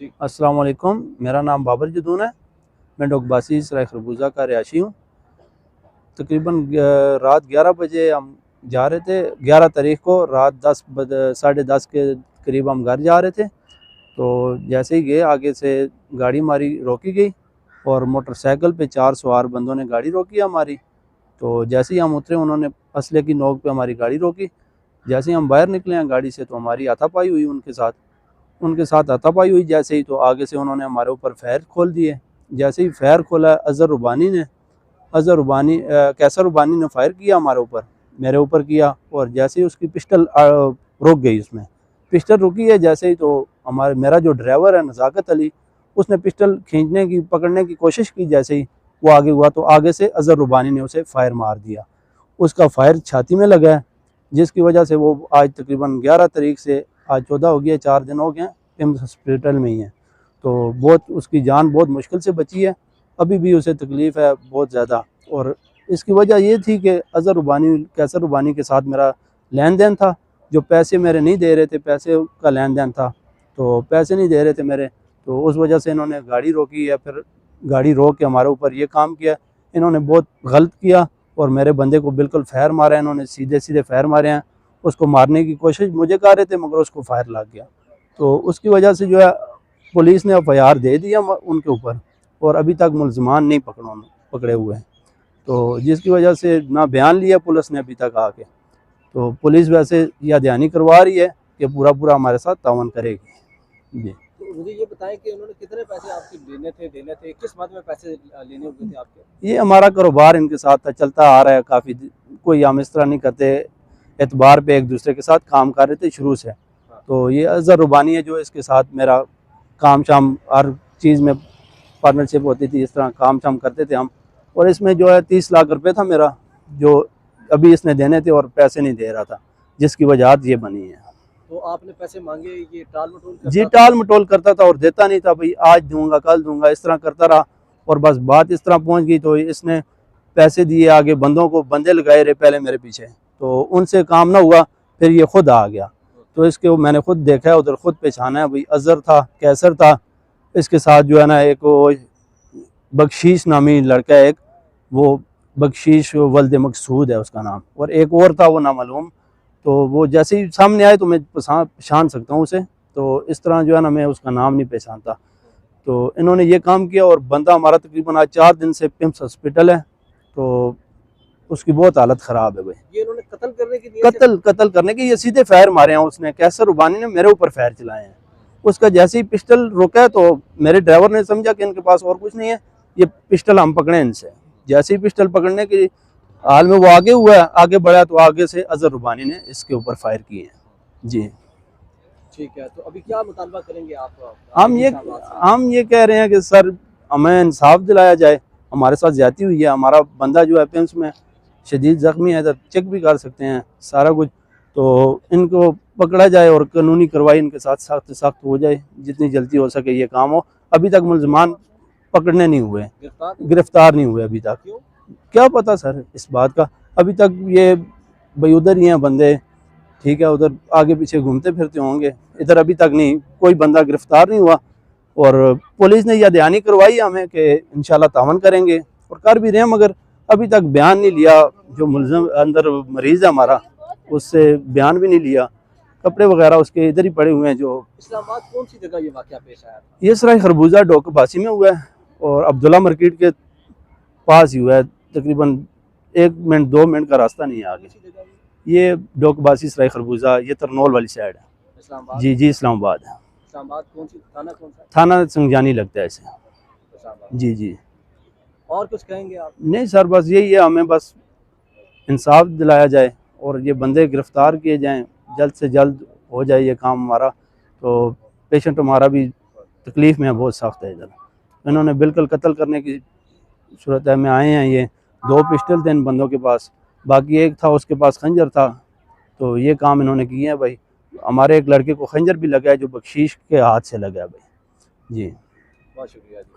جی السلام علیکم، میرا نام بابر جدون ہے۔ میں ڈوکباسی سرائے خربوزہ کا رہائشی ہوں۔ تقریباً رات 11 بجے ہم جا رہے تھے، 11 تاریخ کو رات 10:30 کے قریب ہم گھر جا رہے تھے۔ تو جیسے ہی گئے آگے سے گاڑی ہماری روکی گئی اور موٹر سائیکل پہ 4 سوار بندوں نے گاڑی روکی ہماری۔ تو جیسے ہی ہم اترے انہوں نے اسلحے کی نوک پہ ہماری گاڑی روکی۔ جیسے ہی ہم باہر نکلے ہیں گاڑی سے تو ہماری ہاتھا پائی ہوئی ان کے ساتھ ہاتھا پائی ہوئی جیسے ہی تو آگے سے انہوں نے ہمارے اوپر فائر کھول دیے۔ جیسے ہی فائر کھولا کیسر ربانی نے فائر کیا ہمارے اوپر، میرے اوپر کیا، اور جیسے ہی اس کی پسٹل رک گئی، اس میں پسٹل رکی ہے جیسے ہی تو میرا جو ڈرائیور ہے نزاکت علی، اس نے پسٹل پکڑنے کی کوشش کی۔ جیسے ہی وہ آگے ہوا تو آگے سے اظہر ربانی نے اسے فائر مار دیا۔ اس کا فائر چھاتی میں لگا ہے، جس کی وجہ سے وہ آج تقریباً 11 تاریخ سے آج 14 ہو گیا، 4 دن ہو گئے ہیں، ایمس ہسپیٹل میں ہی ہیں۔ تو اس کی جان بہت مشکل سے بچی ہے، ابھی بھی اسے تکلیف ہے بہت زیادہ۔ اور اس کی وجہ یہ تھی کہ کیسر ربانی کے ساتھ میرا لین دین تھا، جو پیسے میرے نہیں دے رہے تھے، پیسے کا لین دین تھا، تو پیسے نہیں دے رہے تھے میرے، تو اس وجہ سے انہوں نے گاڑی روکی ہے، پھر گاڑی روک کے ہمارے اوپر یہ کام کیا۔ انہوں نے بہت غلط کیا اور میرے بندے کو بالکل فائر مارا ہے، انہوں نے سیدھے فائر مارے ہیں۔ اس کو مارنے کی کوشش مجھے کر رہے تھے مگر اس کو فائر لگ گیا، تو اس کی وجہ سے جو ہے پولیس نے FIR دے دیا ان کے اوپر، اور ابھی تک ملزمان نہیں پکڑے ہوئے ہیں۔ تو جس کی وجہ سے نہ بیان لیا پولیس نے ابھی تک آ کے، تو پولیس ویسے یہ دہانی کروا رہی ہے کہ پورا ہمارے ساتھ تعاون کرے گی۔ جی مجھے یہ بتائیں کہ انہوں نے کتنے پیسے آپ کے دینے تھے، کس مد میں پیسے لینے ہوتے تھے آپ کے؟ یہ ہمارا کاروبار ان کے ساتھ چلتا آ رہا ہے کافی، کوئی ہم اس طرح نہیں کرتے، اعتبار پہ ایک دوسرے کے ساتھ کام کر رہے تھے شروع سے۔ تو یہ اظہر ربانی ہے جو اس کے ساتھ میرا کام شام ہر چیز میں پارٹنرشپ ہوتی تھی، اس طرح کام شام کرتے تھے ہم۔ اور اس میں جو ہے 30 لاکھ روپے تھا میرا، جو ابھی اس نے دینے تھے اور پیسے نہیں دے رہا تھا، جس کی وجہات یہ بنی ہے۔ تو آپ نے پیسے مانگے، یہ ٹال مٹول کرتا جی تھا؟ ٹال مٹول کرتا تھا اور دیتا نہیں تھا، بھئی آج دوں گا کل دوں گا، اس طرح کرتا رہا، اور بس بات اس طرح پہنچ گئی تو اس نے پیسے دیے آگے، بندے لگائے رہے پہلے میرے پیچھے، تو ان سے کام نہ ہوا، پھر یہ خود آ گیا۔ تو اس کے میں نے خود دیکھا ہے، ادھر خود پہچانا ہے، بھئی اظہر تھا، کیسر تھا، اس کے ساتھ جو ہے نا ایک وہ بخشیش نامی لڑکا ہے، ایک وہ بخشیش ولد مقصود ہے اس کا نام، اور ایک اور تھا وہ نامعلوم۔ تو وہ جیسے ہی سامنے آئے تو میں پہچان سکتا ہوں اسے، تو اس طرح جو ہے نا میں اس کا نام نہیں پہچانتا۔ تو انہوں نے یہ کام کیا، اور بندہ ہمارا تقریباً آج 4 دن سے پیمس ہسپیٹل ہے، تو اس کی بہت حالت خراب ہے بھائی۔ یہ انہوں نے قتل کرنے کی نیت سے؟ قتل کرنے کے، یہ سیدھے فائر مارے ہیں اس نے، کیسر ربانی نے میرے اوپر فائر چلائے ہیں۔ اس کا جیسے ہی پسٹل روکا ہے تو میرے ڈرائیور نے سمجھا کہ ان کے پاس اور کچھ نہیں ہے، یہ پسٹل ہم پکڑیں ان سے۔ جیسے ہی پسٹل پکڑنے کے حال میں وہ آگے ہوا ہے، آگے بڑھا تو آگے سے اظہر ربانی نے اس کے اوپر فائر کیے ہیں۔ جی ٹھیک ہے، تو ابھی کیا مطالبہ کریں گے آپ؟ ہم یہ کہہ رہے ہیں کہ سر ہمیں انصاف دلایا جائے، ہمارے ساتھ زیادتی ہوئی ہے، ہمارا بندہ جو ہے پیمس میں شدید زخمی ہے، چیک بھی کر سکتے ہیں سارا کچھ، تو ان کو پکڑا جائے اور قانونی کارروائی ان کے ساتھ سخت ہو جائے، جتنی جلدی ہو سکے یہ کام ہو۔ ابھی تک ملزمان پکڑنے نہیں ہوئے، گرفتار نہیں ہوئے ابھی تک، کیا پتہ سر اس بات کا، ابھی تک یہ بھئی ادھر ہی ہیں بندے، ٹھیک ہے، ادھر آگے پیچھے گھومتے پھرتے ہوں گے، ادھر ابھی تک نہیں کوئی بندہ گرفتار نہیں ہوا۔ اور پولیس نے یہ دہانی کروائی ہمیں کہ انشاءاللہ تعاون کریں گے، اور کر بھی رہے ہیں، مگر ابھی تک بیان نہیں لیا۔ جو ملزم اندر مریض ہے ہمارا، اس سے بیان بھی نہیں لیا، کپڑے وغیرہ اس کے ادھر ہی پڑے ہوئے ہیں۔ جو اسلام آباد کون سی جگہ یہ واقعہ پیش آیا تھا؟ یہ سرائے خربوزہ ڈوکباسی میں ہوا ہے، اور عبداللہ مارکیٹ کے پاس ہی ہوا ہے، تقریباً 1 منٹ 2 منٹ کا راستہ نہیں ہے آگے۔ یہ ڈوکباسی سرائے خربوزہ، یہ ترنول والی سائڈ ہے۔ اسلام آباد؟ جی اسلام آباد ہے۔ اسلام آباد کون سی تھانہ کون سا؟ تھانہ سنجانی لگتا ہے اسے۔ اسلام آباد۔ جی اور کچھ کہیں گے آپ؟ نہیں سر، بس یہی ہے، ہمیں بس انصاف دلایا جائے اور یہ بندے گرفتار کیے جائیں، جلد سے جلد ہو جائے یہ کام ہمارا۔ تو پیشنٹ ہمارا بھی تکلیف میں بہت سخت ہے، ادھر انہوں نے بالکل قتل کرنے کی صورت میں آئے ہیں۔ یہ 2 پسٹل تھے ان بندوں کے پاس، باقی ایک تھا اس کے پاس خنجر تھا، تو یہ کام انہوں نے کیے ہیں بھائی۔ ہمارے ایک لڑکے کو خنجر بھی لگا ہے جو بخشیش کے ہاتھ سے لگا ہے بھائی۔ جی بہت شکریہ جی۔